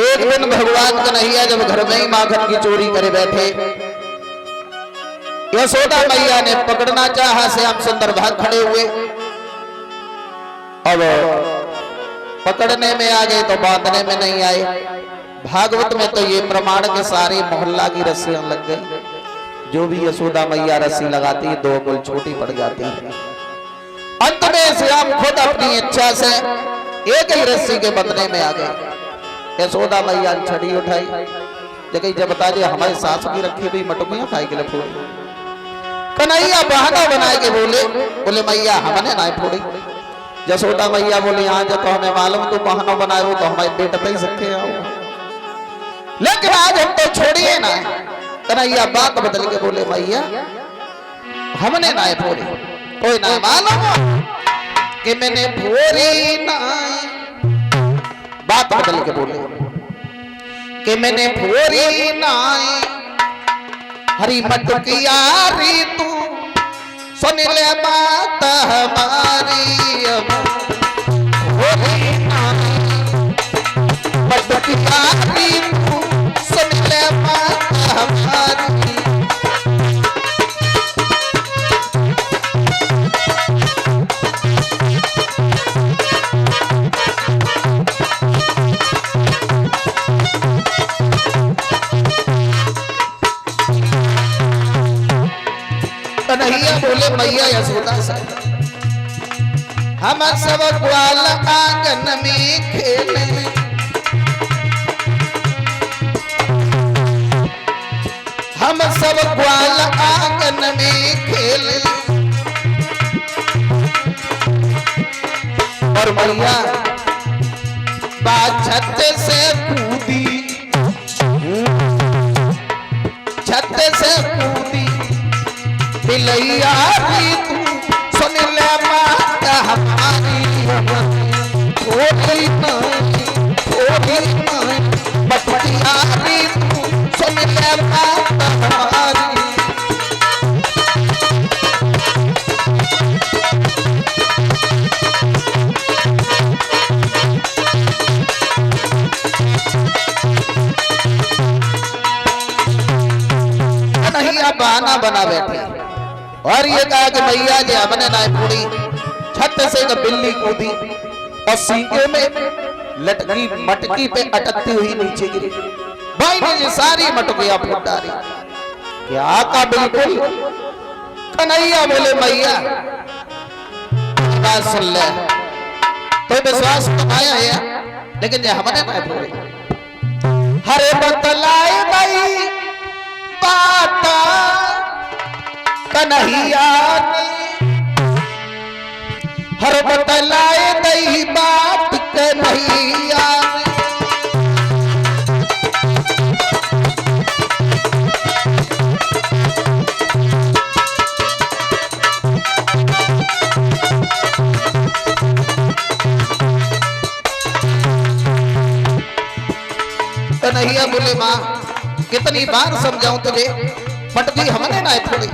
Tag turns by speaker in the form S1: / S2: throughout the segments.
S1: एक दिन भगवान कन्हैया जब घर में ही माखन की चोरी करे बैठे, यशोदा मैया ने पकड़ना चाहा, श्याम सुंदर भाग खड़े हुए। अब पकड़ने में आ गए तो बांधने में नहीं आए। भागवत में तो ये प्रमाण के सारे मोहल्ला की रस्सियां लग गई। जो भी यशोदा मैया रस्सी लगाती है 2 अंगुल छोटी पड़ जाती है। अंत में श्याम खुद अपनी इच्छा से एक ही रस्सी के बंधने में आ गए। यशोदा मैया ने छड़ी उठाई, जब बता दे हमारे सास की रखी हुई मटुकियां खाई के लिए फोड़ी। कन्हैया बहाना बनाए के बोले मैया हमने ना फोड़ी। यशोदा मैया बोली हाँ जब तो हमें मालूम तू बहाना बनाए हो तो हमारे बेटे पे ही सकते आओ, लेकिन आज हम तो छोड़िए ना। कन्हैया बात बदल के बोले मैया हमने ना फोड़ी, कोई ना मालूम कि मैंने फोड़ी ना। बात बदल के बोले कि मैंने फोड़ी ना हरी मटकिया री तू सुन ले बात हमारी। फोड़ी ना मटकिया री तू सुन ले बात हमारी। कन्हैया बोले मैया यशोदा से हम सब ग्वाल आंगन में खेले, हम सब ग्वाल आंगन में खेले। और मैया बात छत से कूदी, छत से कूदी बिलैया भी तू सुन ले बात हमारी। थोड़ी बटुकिया भी तू सुन ले बात हमारी। कन्हैया बहाना बना बैठे और ये कहा कि मैया जी हमने ना फोड़ी। छत से एक बिल्ली कूदी और सींगे में लटकी मटकी पे अटकती हुई नीचे गिरी। भाई ने जी सारी मटकियां फूट डाली। क्या का बिल्कुल। कन्हैया बोले मैया बात सुन ले, तो विश्वास तो आया है लेकिन ये हमने ना फोड़ी। हरे बतलाए भाई बात कन्हैया ने, हर बतलाए दई बात कन्हैया ने। कन्हैया बोले माँ कितनी बार समझाऊं तुझे, मटकी हमने ना फोड़ी।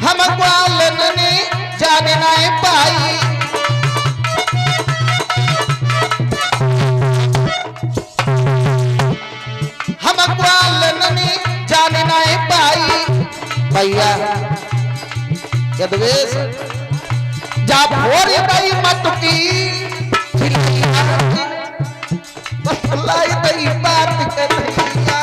S1: हम ग्वालन ने जाने ना पाई, हम ग्वालन ने जाने ना पाई। भैया यदवेश जा भोर गई मटकी लाई दई बात कन्हैया।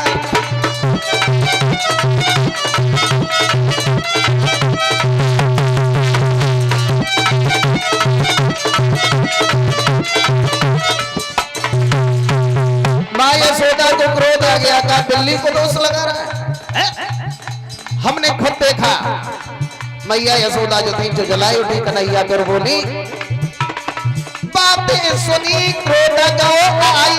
S1: माँ यशोदा को क्रोध आ गया, कहा बिल्ली को दोष लगा रहा है। हमने खुद देखा। मैया यशोदा जो थी जो जलाई उठी। कन्हैया कर बोली बातें सुनी क्रोध जो आई।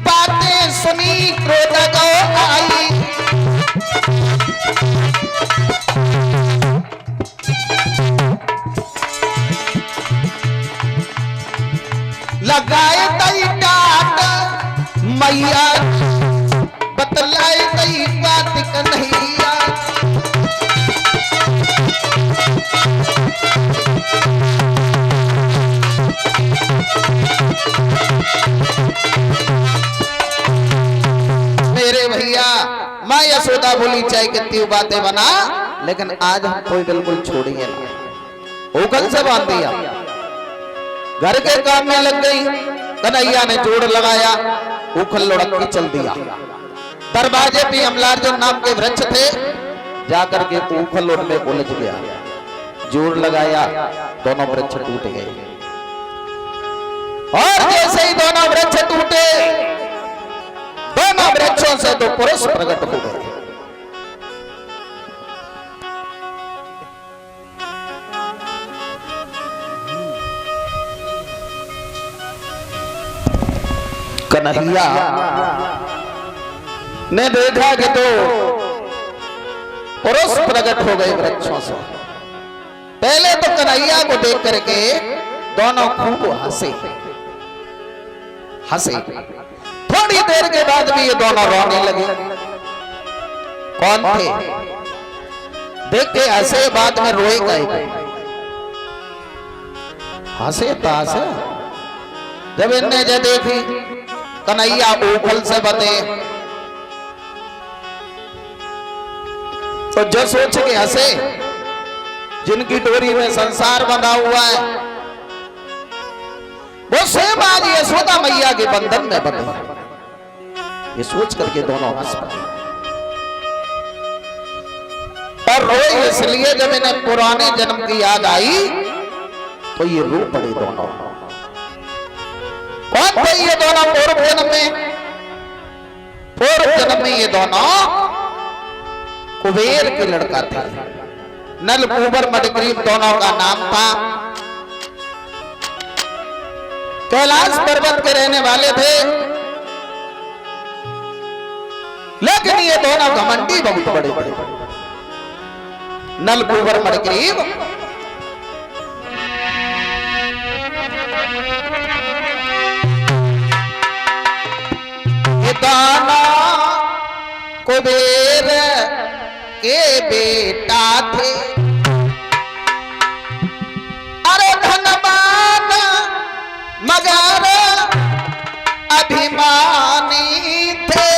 S1: बातें सुनी क्रोध जो आई। लगाए दई डांट मैया बतलाए दई बात कन्हैया। मेरे भैया माँ यशोदा बोली चाहे कितनी बातें बना, लेकिन आज हम कोई बिल्कुल छोड़िए ना। उखल से बांध दिया, घर के काम में लग गई। कन्हैया ने जोड़ लगाया, उखल लुढ़क के चल दिया। दरवाजे पे अमलार्जुन नाम के वृक्ष थे, जाकर के उखल उनमें उलझ गया। जोड़ लगाया, दोनों वृक्ष टूट गए। और जैसे ही दोनों वृक्ष टूटे, दोनों वृक्षों से दो पुरुष प्रकट हो गए। कन्हैया ने देखा कि दो पुरुष प्रकट हो गए वृक्षों से। पहले तो कन्हैया को देख करके दोनों खूब हंसे। थोड़ी देर के बाद भी ये दोनों रोने लगे। कौन थे? देख के हंसे, बाद में रोए गए। हंसे तो हंसे, जब इनने जो देखी कन्हैया उखल से बंधे, तो जो सोच के हंसे, जिनकी डोरी में संसार बंधा हुआ है, वो स्वयं आज यशोदा मैया के बंधन में बंधे। ये सोच करके दोनों हंस पड़े और रोए इसलिए जब इन्हें पुराने जन्म की याद आई तो ये रो पड़े दोनों। कौन थे ये दोनों? पूर्व जन्म में ये दोनों कुबेर के लड़का थे। नल कुबर मदग्रीव दोनों का नाम था। कैलाश पर्वत के रहने वाले थे, लेकिन ये दोनों घमंडी बहुत बड़े थे। नल कुबर मदग्रीव ये दोनों कुबेर के बेटा थे। अरे धनवान मगर अभिमानी थे।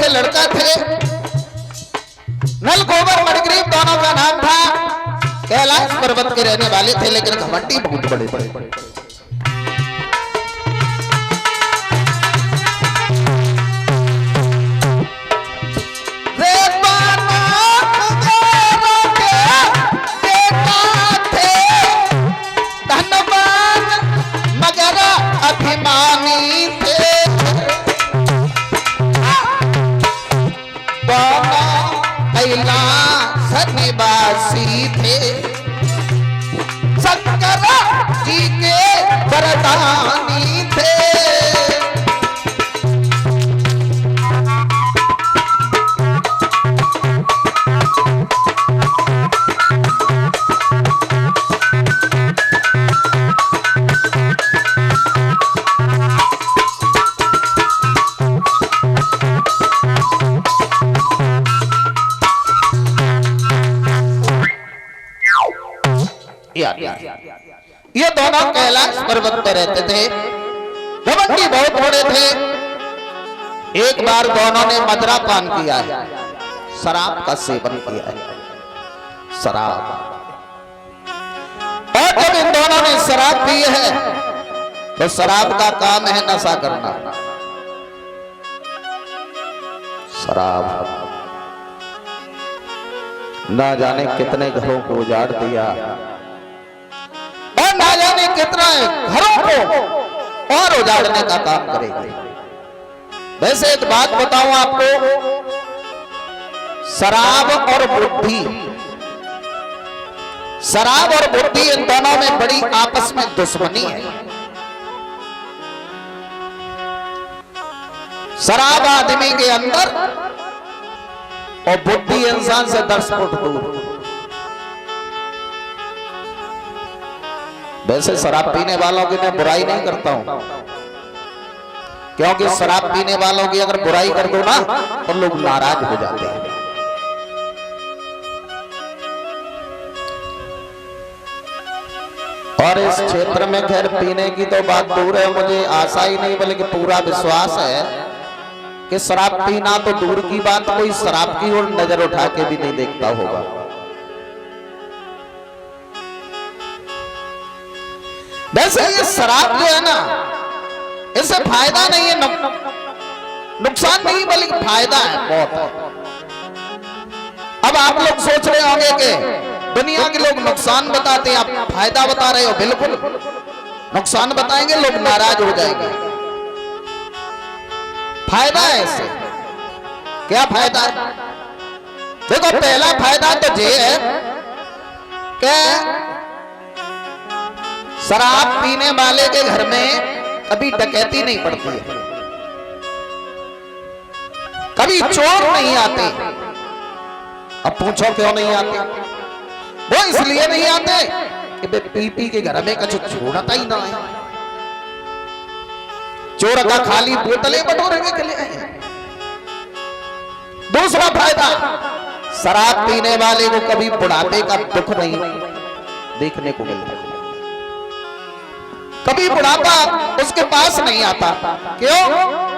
S1: लड़का थे। नल कुबर मदग्रीव दोनों का नाम था। कैलाश पर्वत के रहने वाले थे, लेकिन घमंडी बहुत बड़े थे। निवासी थे, शंकर जी के वरदानी थे। ये दोनों कैलाश पर्वत पर रहते थे। घमंडी बहुत बड़े थे। एक बार दोनों ने मदरा पान किया है, शराब का सेवन किया है, शराब। और जब इन दोनों ने शराब पी है तो शराब का काम है नशा करना। शराब ना जाने कितने घरों को उजाड़ दिया और ना जाने कितने घरों को और उजाड़ने का काम करेगी। वैसे एक बात बताऊं आपको, शराब और बुद्धि, शराब और बुद्धि इन दोनों में बड़ी आपस में दुश्मनी है। शराब आदमी के अंदर और बुद्धि इंसान से 10 फुट दूर। वैसे शराब पीने वालों की मैं बुराई नहीं करता हूं, क्योंकि शराब पीने वालों की अगर बुराई कर दो ना तो लोग नाराज हो जाते हैं। और इस क्षेत्र में खैर पीने की तो बात दूर है, मुझे आशा ही नहीं बल्कि पूरा विश्वास है कि शराब पीना तो दूर की बात, कोई शराब की ओर नजर उठा के भी नहीं देखता होगा। वैसे ये शराब जो है ना, इससे फायदा नहीं है, नुकसान नहीं बल्कि फायदा है बहुत। अब आप लोग सोच रहे होंगे कि दुनिया के लोग नुकसान बताते हैं, आप फायदा बता रहे हो। बिल्कुल नुकसान बताएंगे लोग नाराज हो जाएंगे। फायदा है इससे। क्या फायदा है? देखो, पहला फायदा तो ये है कि शराब पीने वाले के घर में कभी डकैती नहीं पड़ती है, कभी चोर नहीं आते। अब पूछो क्यों नहीं आते? वो इसलिए नहीं आते कि पी पी के घर में कुछ छोड़ता ही ना है। चोर का खाली बोतलें बटोरने के लिए है। दूसरा फायदा, शराब पीने वाले को कभी बुढ़ापे का दुख नहीं देखने को मिलता, कभी बुढ़ापा उसके पास नहीं आता। क्यों?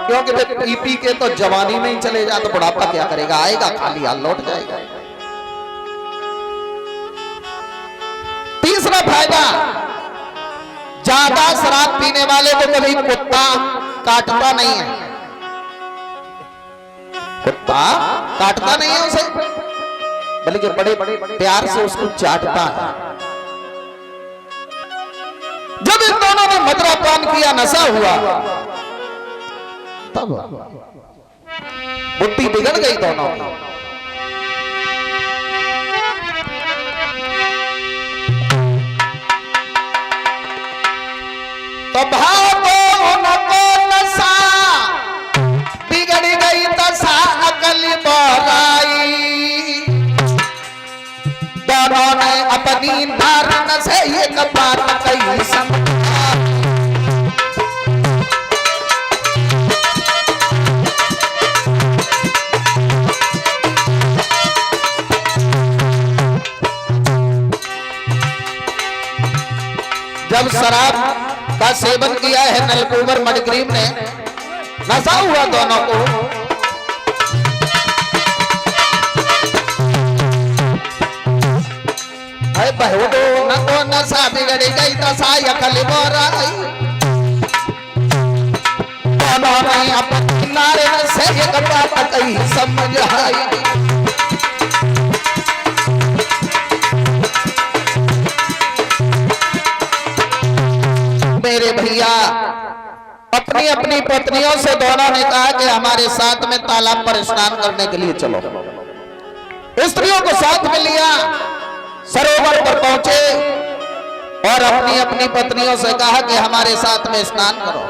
S1: क्योंकि पी पी के तो जवानी में ही चले जाए तो बुढ़ापा क्या करेगा? आएगा खाली हाथ लौट जाएगा। तीसरा फायदा, ज्यादा शराब पीने वाले को कभी कुत्ता काटता नहीं है। कुत्ता काटता नहीं है उसे, बल्कि बड़े प्यार से उसको चाटता है। जब इन दोनों ने मदरापान किया, नशा हुआ, तब बुद्धि बिगड़ गई दोनों की। तो भागो उनको नशा बिगड़ गई, दशा अकल बोराई। दोनों ने अपनी धारण से एक बात कही समझा। जब शराब का सेवन किया है नलकुबर मणिग्रीव ने, नशा हुआ दोनों को। नको नशा बिगड़ गई, दशा अकल बोराई। दोनों ने अपनी नारायण से एक बात कही समझाई। मेरे भैया अपनी अपनी पत्नियों से दोनों ने कहा कि हमारे साथ में तालाब पर स्नान करने के लिए चलो। स्त्रियों को साथ में लिया, सरोवर पर पहुंचे और अपनी अपनी पत्नियों से कहा कि हमारे साथ में स्नान करो।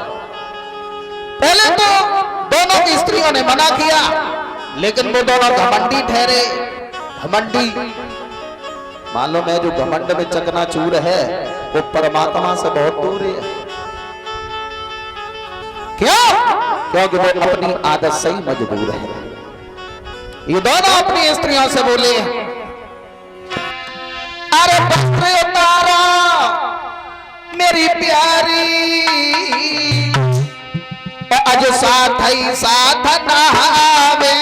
S1: पहले तो दोनों की स्त्रियों ने मना किया, लेकिन वो दोनों घमंडी ठहरे। घमंडी मालूम है, जो घमंड में चकनाचूर है वो परमात्मा से बहुत दूर है। क्यों? क्योंकि वो अपनी आदत से ही मजबूर है। ये दोनों अपनी स्त्रियों से बोले, अरे वस्त्र उतारो मेरी प्यारी, अज साथ ही साथ नहावे।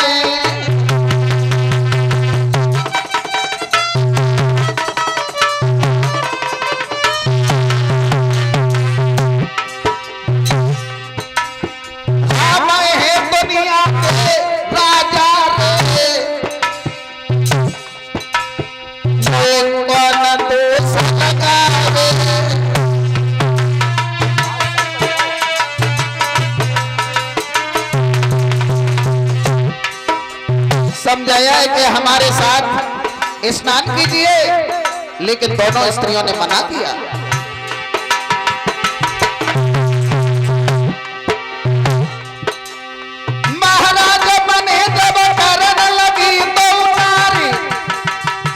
S1: है कि हमारे साथ स्नान कीजिए, लेकिन दोनों स्त्रियों ने मना किया। महाराज बने जब करन लगी तो नारी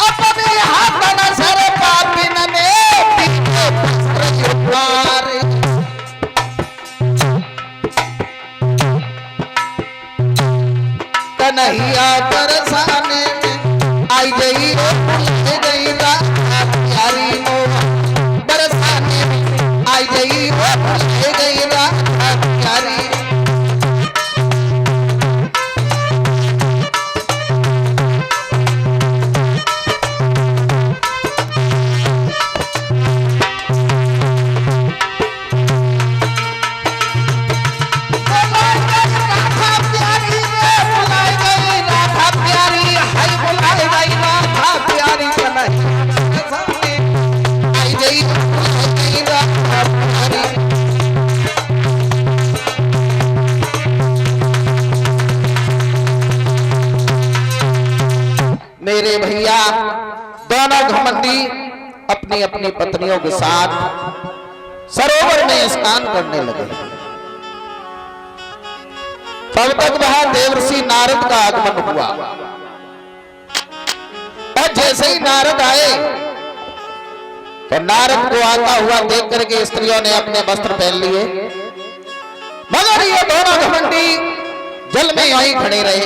S1: अपने हाथ न सर पापिन ने पीछे वस्त्र उतारे। कन्हैया बरसाने में आई गई रो गई रात प्यारी मोह, बरसाने में आई गई रो गई रात प्यारी। मेरे भैया दोनों घमंडी अपनी अपनी पत्नियों के साथ सरोवर में स्नान करने लगे। तब तक वहां देवर्षि नारद का आगमन हुआ और जैसे ही नारद आए तो नारद को आता हुआ देख करके स्त्रियों ने अपने वस्त्र पहन लिए, मगर ये दोनों घमंडी जल में यूं ही खड़े रहे।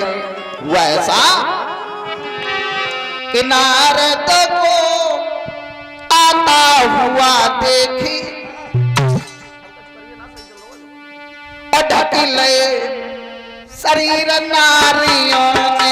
S1: हुआ ऐसा कि नारद को आता हुआ देखी और ढक ले शरीर नारियों ने।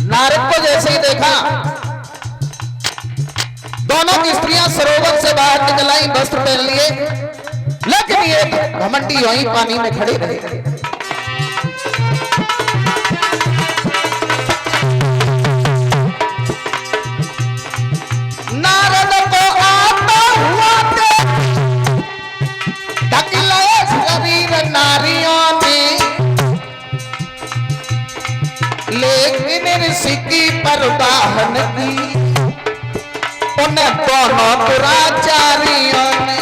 S1: नारद को जैसे ही देखा दोनों की स्त्रियां सरोवर से बाहर निकल आई, वस्त्र पहन लिए, लेकिन ये घमंडी वहीं पानी में खड़े रहे। नारद को आता हुआ ढक ले शरीर नारियों ने, लेकिन ऋषि की परवाहन की उन्हें दोनों दुराचारियों ने।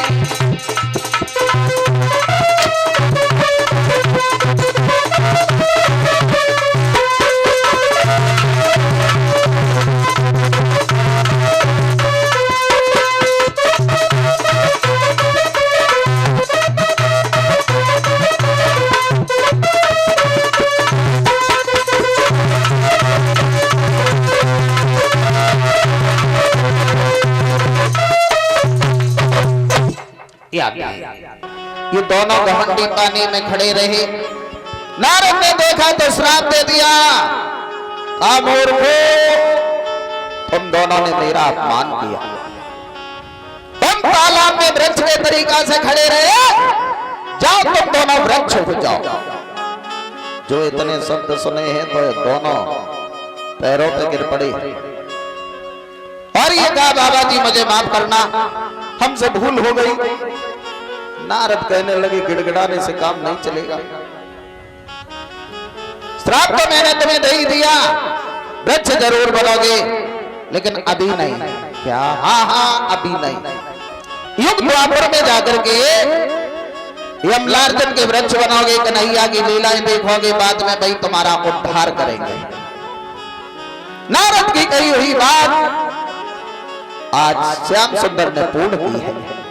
S1: ये दोनों घमंडी पानी में खड़े रहे। नारद ने देखा तो श्राप दे दिया, मूर्खो, तुम दोनों ने मेरा अपमान किया। तुम तालाब में वृक्ष के तरीका से खड़े रहे, जाओ तुम दोनों वृक्ष हो जाओ। जो इतने शब्द सुने हैं तो दोनों पैरों पे गिर पड़े और ये कहा, बाबा जी मुझे माफ करना, हमसे भूल हो गई। नारद कहने लगे, गिड़गिड़ाने से काम नहीं चलेगा। श्राप तो मैंने तुम्हें दे ही दिया, वृक्ष जरूर बनोगे, लेकिन अभी नहीं। क्या? हाँ अभी नहीं। युग द्वापर में जाकर के यमलार्जन के वृक्ष बनोगे, कन्हैया की लीलाएं देखोगे, बाद में भाई तुम्हारा उद्धार करेंगे। नारद की कही हुई बात आज श्याम सुंदर ने पूर्ण की है।